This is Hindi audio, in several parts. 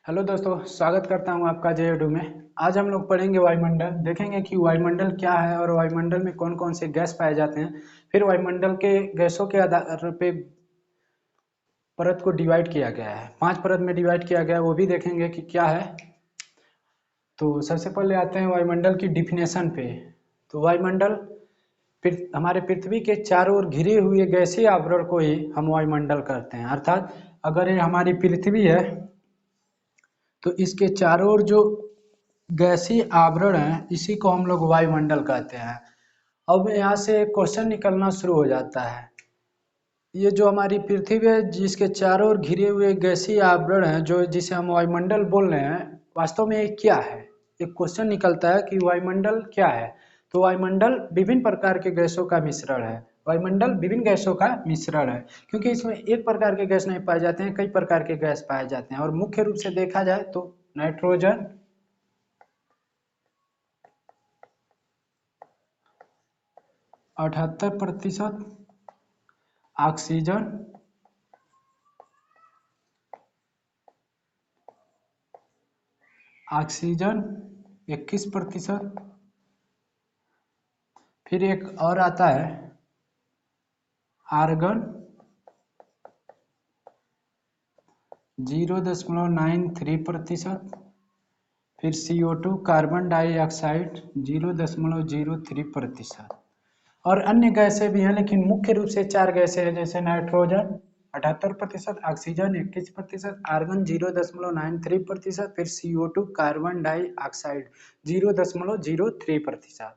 हेलो दोस्तों, स्वागत करता हूं आपका जेएडू में। आज हम लोग पढ़ेंगे वायुमंडल, देखेंगे कि वायुमंडल क्या है और वायुमंडल में कौन कौन से गैस पाए जाते हैं। फिर वायुमंडल के गैसों के आधार पे परत को डिवाइड किया गया है, 5 परत में डिवाइड किया गया है, वो भी देखेंगे कि क्या है। तो सबसे पहले आते हैं वायुमंडल की डिफिनेशन पे। तो वायुमंडल हमारे पृथ्वी के चारों ओर घिरे हुए गैसीय आवरण को ही हम वायुमंडल कहते हैं। अर्थात अगर ये हमारी पृथ्वी है तो इसके चारों ओर जो गैसीय आवरण है इसी को हम लोग वायुमंडल कहते हैं। अब यहाँ से क्वेश्चन निकलना शुरू हो जाता है। ये जो हमारी पृथ्वी है जिसके चारों ओर घिरे हुए गैसीय आवरण है, जो जिसे हम वायुमंडल बोल रहे हैं, वास्तव में ये क्या है। एक क्वेश्चन निकलता है कि वायुमंडल क्या है। तो वायुमंडल विभिन्न प्रकार के गैसों का मिश्रण है। वायुमंडल विभिन्न गैसों का मिश्रण है, क्योंकि इसमें एक प्रकार के गैस नहीं पाए जाते हैं, कई प्रकार के गैस पाए जाते हैं। और मुख्य रूप से देखा जाए तो नाइट्रोजन, 78%, ऑक्सीजन, ऑक्सीजन 21%, फिर एक और आता है आर्गन 0.93%, फिर CO2 कार्बन डाइऑक्साइड 0.03%। और अन्य गैसें भी हैं, लेकिन मुख्य रूप से 4 गैसें हैं, जैसे नाइट्रोजन 78%, ऑक्सीजन 21%, आर्गन 0.93%, फिर CO2 कार्बन डाइऑक्साइड 0.03%।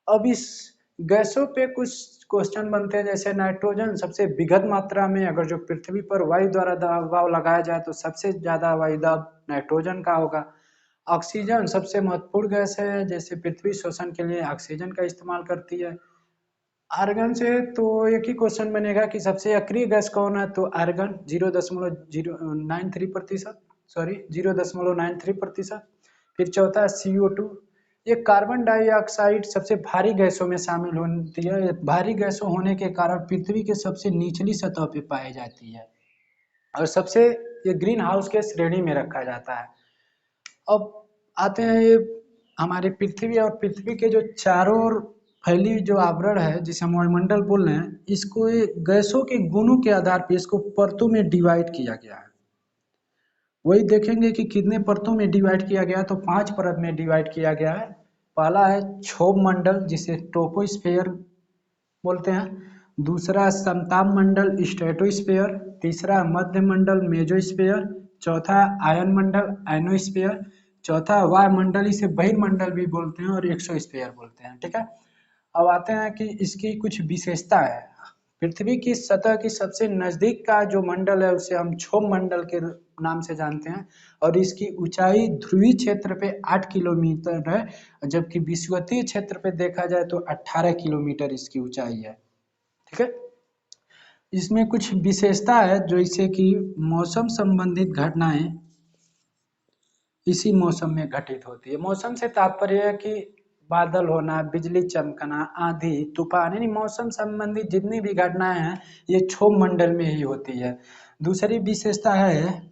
अब इस गैसों पे कुछ क्वेश्चन बनते हैं, जैसे नाइट्रोजन सबसे विघन मात्रा में, अगर जो पृथ्वी पर वायु द्वारा दबाव लगाया जाए तो सबसे ज्यादा वायु दाब नाइट्रोजन का होगा। ऑक्सीजन सबसे महत्वपूर्ण गैस है, जैसे पृथ्वी श्वसन के लिए ऑक्सीजन का इस्तेमाल करती है। आर्गन से तो एक ही क्वेश्चन बनेगा कि सबसे अक्रिय गैस कौन है, तो आर्गन 0.093%, सॉरी 0.93%। फिर चौथा CO2, ये कार्बन डाइऑक्साइड सबसे भारी गैसों में शामिल होती है। भारी गैसों होने के कारण पृथ्वी के सबसे निचली सतह पे पाई जाती है और सबसे ये ग्रीन हाउस के श्रेणी में रखा जाता है। अब आते हैं ये हमारे पृथ्वी और पृथ्वी के जो चारों ओर फैली जो आवरण है जिसे हम वायुमंडल बोल रहे हैं, इसको ये गैसों के गुणों के आधार पर इसको परतों में डिवाइड किया गया है। वही देखेंगे कि कितने परतों में डिवाइड किया गया है, तो 5 परत में डिवाइड किया गया है। पहला है क्षोभ मंडल जिसे ट्रोपोस्फेयर बोलते हैं, दूसरा समताप मंडल स्ट्रेटोस्फेयर, तीसरा मध्य मंडल मेजोस्फेयर, चौथा आयन मंडल आयनोस्फेयर, चौथा वायुमंडल इसे बहिर्मंडल भी बोलते हैं और एक्सोस्फेयर बोलते हैं। ठीक है, अब आते हैं कि इसकी कुछ विशेषता है। पृथ्वी की सतह की सबसे नजदीक का जो मंडल है उसे हम क्षोभ मंडल के नाम से जानते हैं, और इसकी ऊंचाई ध्रुवीय क्षेत्र पे 8 किलोमीटर है, जबकि विषुवतीय क्षेत्र पे देखा जाए तो 18 किलोमीटर इसकी ऊंचाई है। ठीक है, इसमें कुछ विशेषता है जो इसे कि मौसम संबंधित घटनाएं इसी मौसम में घटित होती है। मौसम से तात्पर्य है कि बादल होना, बिजली चमकना, आंधी तूफान, यानी मौसम संबंधी जितनी भी घटनाएं हैं ये क्षोभ मंडल में ही होती है। दूसरी विशेषता है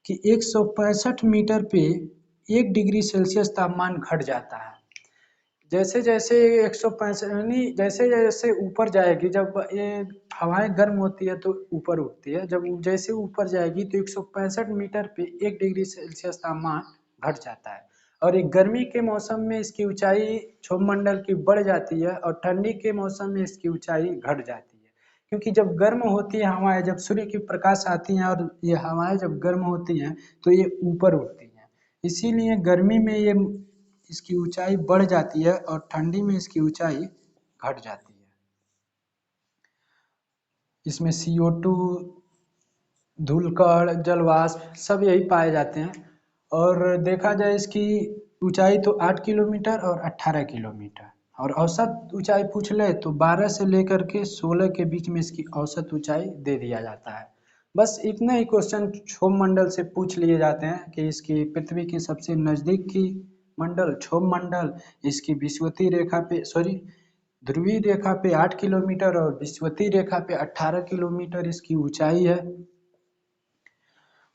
कि 165 मीटर पे 1 डिग्री सेल्सियस तापमान घट जाता है। जैसे जैसे 165 यानी जैसे जैसे ऊपर जाएगी, जब ये हवाएं गर्म होती है तो ऊपर उठती है, जब जैसे ऊपर जाएगी तो 165 मीटर पे 1 डिग्री सेल्सियस तापमान घट जाता है। और एक गर्मी के मौसम में इसकी ऊंचाई क्षोभ मंडल की बढ़ जाती है और ठंडी के मौसम में इसकी ऊंचाई घट जाती है, क्योंकि जब गर्म होती है हवाएं, जब सूर्य की प्रकाश आती है और ये हवाएं जब गर्म होती हैं तो ये ऊपर उठती हैं, इसीलिए गर्मी में ये इसकी ऊंचाई बढ़ जाती है और ठंडी में इसकी ऊंचाई घट जाती है। इसमें CO2, धूलकण, जलवाष्प सब यही पाए जाते हैं। और देखा जाए इसकी ऊंचाई तो 8 किलोमीटर और 18 किलोमीटर, और औसत ऊंचाई पूछ ले तो 12 से लेकर के 16 के बीच में इसकी औसत ऊंचाई दे दिया जाता है। बस इतने ही क्वेश्चन क्षोभ मंडल से पूछ लिए जाते हैं कि इसकी पृथ्वी की सबसे नजदीक की मंडल क्षोभ मंडल, इसकी विषुवतीय रेखा पे सॉरी ध्रुवीय रेखा पे 8 किलोमीटर और विषुवतीय रेखा पे 18 किलोमीटर इसकी ऊंचाई है।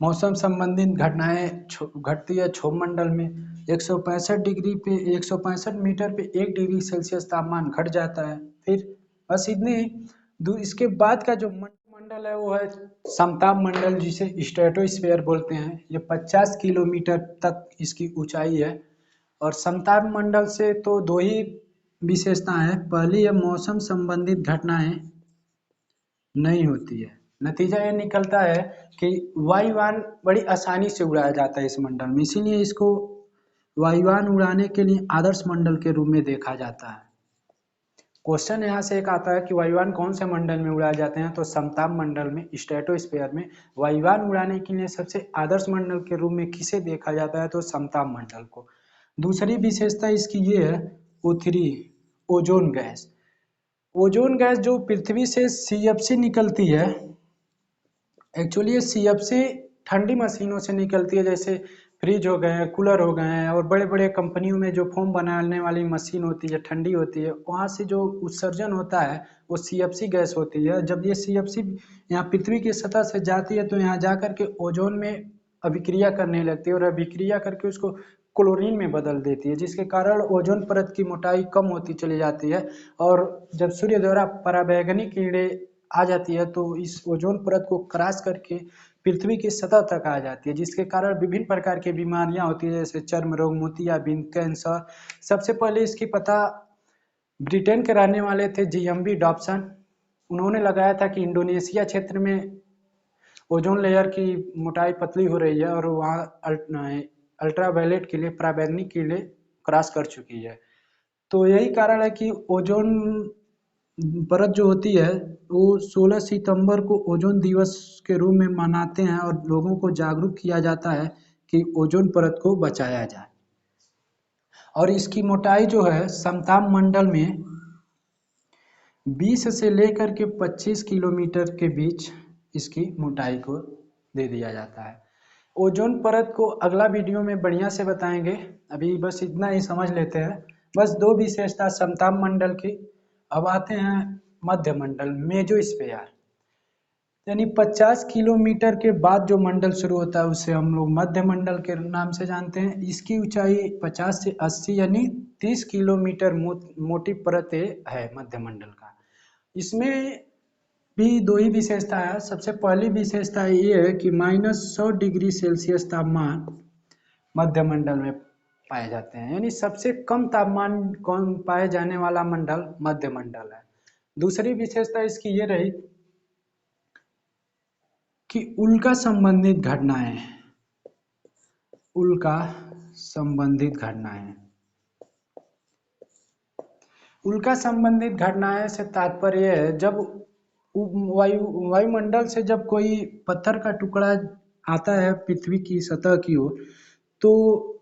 मौसम संबंधित घटनाएं घटती है क्षोभ मंडल में। 165 मीटर पे 1 डिग्री सेल्सियस तापमान घट जाता है। फिर बस इतनी ही। इसके बाद का जो मंडल है वो है समताप मंडल, जिसे स्ट्रेटोस्फीयर बोलते हैं। ये 50 किलोमीटर तक इसकी ऊंचाई है। और समताप मंडल से तो दो ही विशेषता है। पहली है मौसम संबंधित घटनाएं नहीं होती है। नतीजा ये निकलता है कि वायुयान बड़ी आसानी से उड़ाया जाता है इस मंडल में, इसीलिए इसको वायुयान उड़ाने के लिए आदर्श मंडल के रूप में देखा जाता है। क्वेश्चन यहाँ से एक आता है कि वायुयान कौन से मंडल में उड़ाए जाते हैं, तो समताप मंडल में, स्ट्रेटोस्फीयर में। वायुयान उड़ाने के लिए सबसे आदर्श मंडल के रूप में किसे देखा जाता है, तो समताप मंडल को। दूसरी विशेषता इसकी ये है O3, ozone gas. Ozone gas जो पृथ्वी से CFC निकलती है, एक्चुअली ये CFC ठंडी मशीनों से निकलती है, जैसे फ्रिज हो गए हैं, कूलर हो गए हैं, और बड़े बड़े कंपनियों में जो फोम बनाने वाली मशीन होती है ठंडी होती है, वहाँ से जो उत्सर्जन होता है वो CFC गैस होती है। जब ये CFC यहाँ पृथ्वी की सतह से जाती है तो यहाँ जा कर के ओजोन में अभिक्रिया करने लगती है, और अभिक्रिया करके उसको क्लोरीन में बदल देती है, जिसके कारण ओजोन परत की मोटाई कम होती चली जाती है। और जब सूर्य द्वारा पराबैंगनी किरणें आ जाती है तो इस ओजोन परत को क्रॉस करके पृथ्वी की सतह तक आ जाती है, जिसके कारण विभिन्न प्रकार की बीमारियां होती है, जैसे चर्म रोग, मोतियाबिंद, कैंसर। सबसे पहले इसकी पता ब्रिटेन के रहने वाले थे GMB डॉप्सन। उन्होंने लगाया था कि इंडोनेशिया क्षेत्र में ओजोन लेयर की मोटाई पतली हो रही है और वहाँ अल्ट्रावायलेट के लिए, पराबैंगनी के लिए क्रॉस कर चुकी है। तो यही कारण है कि ओजोन परत जो होती है वो 16 सितंबर को ओजोन दिवस के रूप में मनाते हैं, और लोगों को जागरूक किया जाता है कि ओजोन परत को बचाया जाए। और इसकी मोटाई जो है समताप मंडल में 20 से लेकर के 25 किलोमीटर के बीच इसकी मोटाई को दे दिया जाता है। ओजोन परत को अगला वीडियो में बढ़िया से बताएंगे, अभी बस इतना ही समझ लेते हैं। बस दो विशेषता समताप मंडल की। अब आते हैं मध्य मंडल, मेजोस्फीयर। यानी 50 किलोमीटर के बाद जो मंडल शुरू होता है उसे हम लोग मध्य मंडल के नाम से जानते हैं। इसकी ऊंचाई 50 से 80 यानी 30 किलोमीटर मोटी परत है मध्य मंडल का। इसमें भी दो ही विशेषता है। सबसे पहली विशेषता ये है कि -100 डिग्री सेल्सियस तापमान मध्य मंडल में पाए जाते हैं, यानी सबसे कम तापमान कौन पाए जाने वाला मंडल मध्य मंडल है। दूसरी विशेषता इसकी ये रही कि उल्का संबंधित घटनाएं, उल्का संबंधित घटनाएं, उल्का संबंधित घटनाएं से तात्पर्य है जब वायुमंडल से जब कोई पत्थर का टुकड़ा आता है पृथ्वी की सतह की ओर, तो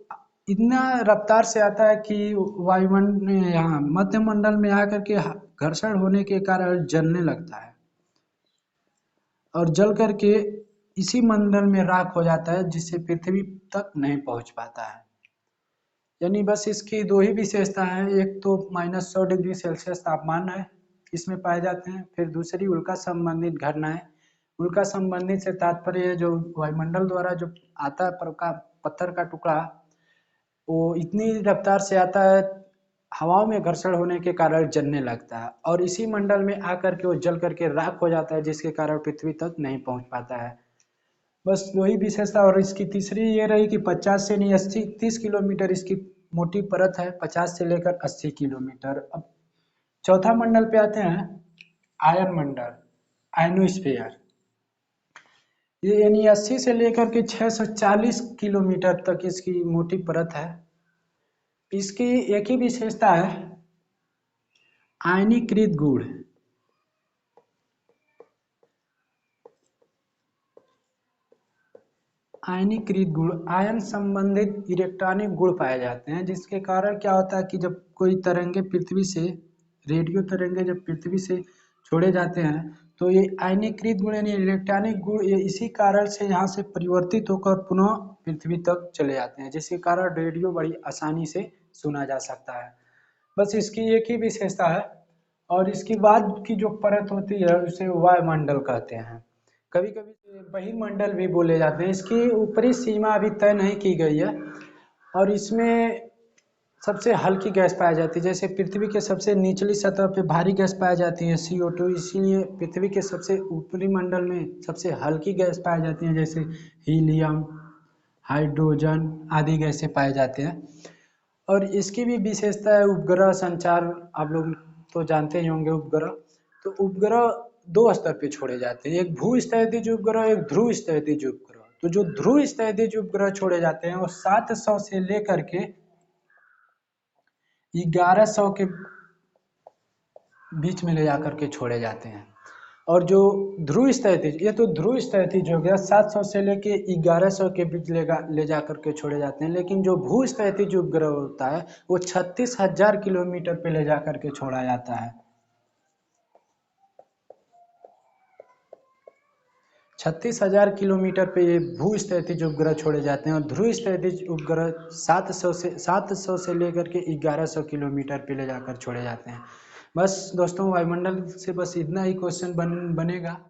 इतना रफ्तार से आता है कि वायुमंडल यहाँ मध्य मंडल में आकर के घर्षण होने के कारण जलने लगता है, और जल करके इसी मंडल में राख हो जाता है, जिससे पृथ्वी तक नहीं पहुंच पाता है। यानी बस इसकी दो ही विशेषता है, एक तो -100 डिग्री सेल्सियस तापमान है इसमें पाए जाते हैं, फिर दूसरी उल्का संबंधित घटनाएं। उल्का संबंधित से तात्पर्य जो वायुमंडल द्वारा जो आता है पत्थर का टुकड़ा, वो इतनी रफ्तार से आता है, हवाओं में घर्षण होने के कारण जलने लगता है, और इसी मंडल में आकर के वो जल करके राख हो जाता है, जिसके कारण पृथ्वी तक नहीं पहुंच पाता है। बस वही विशेषता। और इसकी तीसरी ये रही कि 50 से नहीं 80 30 किलोमीटर इसकी मोटी परत है, 50 से लेकर 80 किलोमीटर। अब चौथा मंडल पे आते हैं, आयन मंडल, आयनोस्फीयर। ये यानी 80 से लेकर के 640 किलोमीटर तक इसकी मोटी परत है। इसकी एक ही विशेषता है, आयनीकृत गुण। आयनीकृत गुण, आयन संबंधित इलेक्ट्रॉनिक गुण पाए जाते हैं, जिसके कारण क्या होता है कि जब कोई तरंगे पृथ्वी से, रेडियो तरंगे जब पृथ्वी से छोड़े जाते हैं तो ये आयनीकृत गुण यानी इलेक्ट्रॉनिक गुण ये इसी कारण से यहाँ से परिवर्तित होकर पुनः पृथ्वी तक चले जाते हैं, जिसके कारण रेडियो बड़ी आसानी से सुना जा सकता है। बस इसकी एक ही विशेषता है। और इसके बाद की जो परत होती है उसे वायुमंडल कहते हैं। कभी कभी बहिर्मंडल भी बोले जाते हैं। इसकी ऊपरी सीमा अभी तय नहीं की गई है और इसमें सबसे हल्की गैस पाई जाती है। जैसे पृथ्वी के सबसे निचली सतह पे भारी गैस पाई जाती है CO2, इसीलिए पृथ्वी के सबसे ऊपरी मंडल में सबसे हल्की गैस पाई जाती है, जैसे हीलियम, हाइड्रोजन आदि गैसें पाए जाते हैं। और इसकी भी विशेषता है उपग्रह संचार। आप लोग तो जानते ही होंगे उपग्रह। तो उपग्रह दो स्तर पे छोड़े जाते हैं, एक भू स्थितिज उपग्रह, एक ध्रुव स्थितिज उपग्रह। तो जो ध्रुव स्थितिज उपग्रह छोड़े जाते हैं वो 700 से लेकर के 1100 के बीच में ले जाकर के छोड़े जाते हैं। और जो ध्रुव स्थितिज, ये तो ध्रुव स्थितिज हो गया, 700 से लेके 1100 के बीच ले जा करके छोड़े जाते हैं। लेकिन जो भू स्थितिज उपग्रह होता है वो 36,000 किलोमीटर पे ले जा करके छोड़ा जाता है। 36,000 किलोमीटर पे ये भू स्थितिज उपग्रह छोड़े जाते हैं और ध्रुव स्थितिज उपग्रह 700 से लेकर के 1100 किलोमीटर पे ले जाकर छोड़े जाते हैं। बस दोस्तों, वायुमंडल से बस इतना ही क्वेश्चन बनेगा।